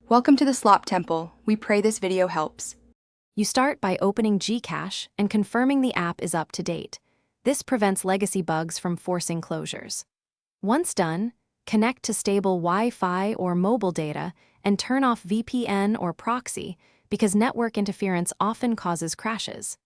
Welcome to the Slop Temple. We pray this video helps. You start by opening Gcash and confirming the app is up to date. This prevents legacy bugs from forcing closures. Once done, connect to stable Wi-Fi or mobile data and turn off VPN or proxy because network interference often causes crashes.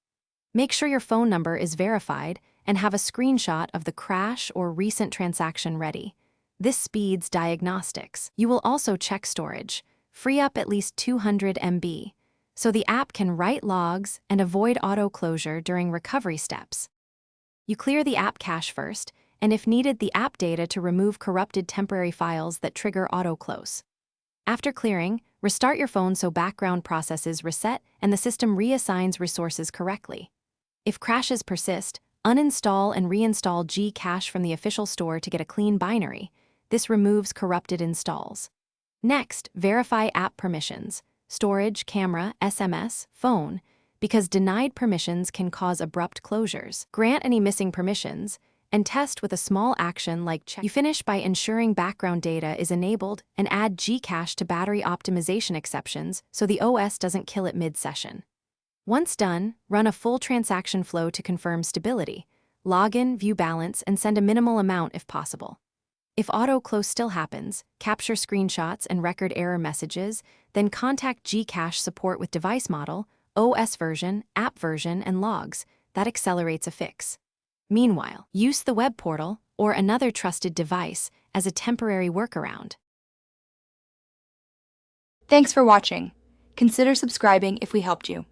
Make sure your phone number is verified and have a screenshot of the crash or recent transaction ready. This speeds diagnostics. You will also check storage. Free up at least 200 MB, so the app can write logs and avoid auto-closure during recovery steps. You clear the app cache first, and if needed, the app data to remove corrupted temporary files that trigger auto-close. After clearing, restart your phone so background processes reset and the system reassigns resources correctly. If crashes persist, uninstall and reinstall Gcash from the official store to get a clean binary. This removes corrupted installs. Next, verify app permissions, storage, camera, SMS, phone, because denied permissions can cause abrupt closures. Grant any missing permissions, and test with a small action like check. You finish by ensuring background data is enabled and add Gcash to battery optimization exceptions so the OS doesn't kill it mid-session. Once done, run a full transaction flow to confirm stability. Log in, view balance, and send a minimal amount if possible. If auto-close still happens, capture screenshots and record error messages, then contact Gcash support with device model, OS version, app version, and logs. That accelerates a fix. Meanwhile, use the web portal or another trusted device as a temporary workaround. Thanks for watching. Consider subscribing if we helped you.